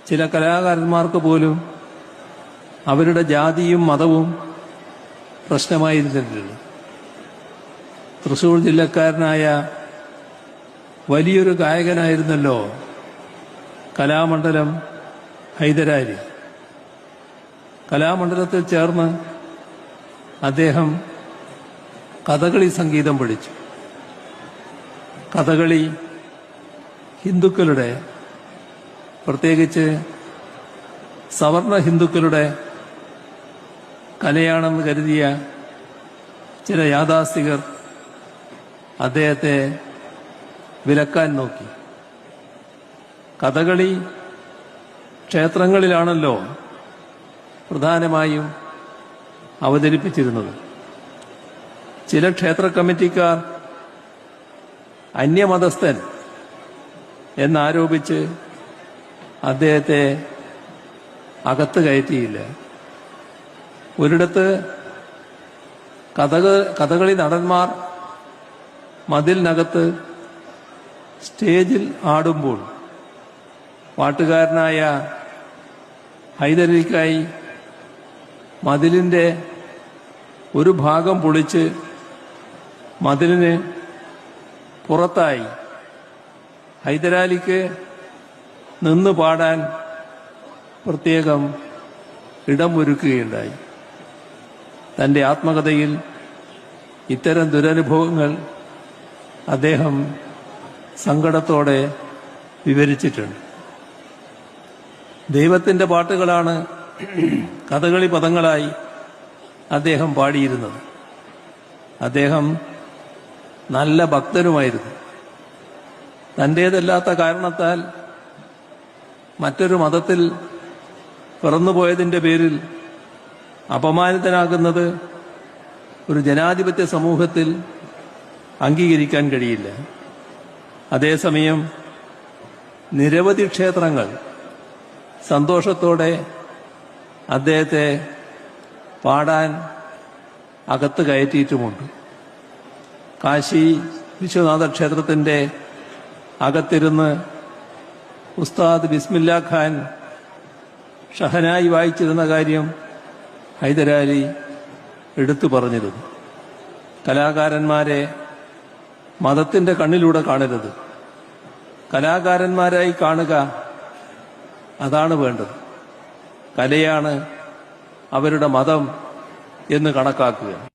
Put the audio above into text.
ചില കലാകാരന്മാർക്ക് പോലും അവരുടെ ജാതിയും മതവും പ്രശ്നമായിരുന്നില്ല. തൃശ്ശൂർ ജില്ലക്കാരനായ വലിയൊരു ഗായകനായിരുന്നല്ലോ കലാമണ്ഡലം ഹൈദരാലി. കലാമണ്ഡലത്തിൽ ചേർന്ന് അദ്ദേഹം കഥകളി സംഗീതം പഠിച്ചു. കഥകളി ഹിന്ദുക്കളുടെ, പ്രത്യേകിച്ച് സവർണ ഹിന്ദുക്കളുടെ കലയാണെന്ന് കരുതിയ ചില യാഥാസ്ഥികർ അദ്ദേഹത്തെ വിലക്കാൻ നോക്കി. കഥകളി ക്ഷേത്രങ്ങളിലാണല്ലോ പ്രധാനമായും അവതരിപ്പിച്ചിരുന്നത്. ചില ക്ഷേത്ര കമ്മിറ്റിക്കാർ അന്യമതസ്ഥൻ എന്നാരോപിച്ച് അദ്ദേഹത്തെ അകത്ത് കയറ്റിയില്ല. ഒരിടത്ത് കഥകളി നടന്മാർ മതിലിനകത്ത് സ്റ്റേജിൽ ആടുമ്പോൾ പാട്ടുകാരനായ ഹൈദരലിക്കായി മതിലിന്റെ ഒരു ഭാഗം പൊളിച്ച് മതിലിന് പുറത്തായി ഹൈദരാലിക്ക് നിന്ന് പാടാൻ പ്രത്യേകം ഇടം ഒരുക്കുകയുണ്ടായി. തന്റെ ആത്മകഥയിൽ ഇത്തരം ദുരനുഭവങ്ങൾ അദ്ദേഹം സങ്കടത്തോടെ വിവരിച്ചിട്ടുണ്ട്. ദൈവത്തിന്റെ പാട്ടുകളാണ് കഥകളി പദങ്ങളായി അദ്ദേഹം പാടിയിരുന്നത്. അദ്ദേഹം നല്ല ഭക്തനുമായിരുന്നു. തന്റേതല്ലാത്ത കാരണത്താൽ മറ്റൊരു മതത്തിൽ പിറന്നുപോയതിന്റെ പേരിൽ അപമാനിതനാകുന്നത് ഒരു ജനാധിപത്യ സമൂഹത്തിൽ അംഗീകരിക്കാൻ കഴിയില്ല. അതേസമയം നിരവധി ക്ഷേത്രങ്ങൾ സന്തോഷത്തോടെ അദ്ദേഹത്തെ പാടാൻ അകത്ത് കയറ്റിയിട്ടുമുണ്ട്. കാശി വിശ്വനാഥ ക്ഷേത്രത്തിന്റെ അകത്തിരുന്ന് ഉസ്താദ് ബിസ്മില്ലാ ഖാൻ ഷഹനായി വായിച്ചിരുന്ന കാര്യം ഹൈദരാലി എടുത്തു പറഞ്ഞിരുന്നു. കലാകാരന്മാരെ മതത്തിന്റെ കണ്ണിലൂടെ കാണരുത്, കലാകാരന്മാരായി കാണുക, അതാണ് വേണ്ടത്. കലയാണ് അവരുടെ മതം എന്ന് കണക്കാക്കുക.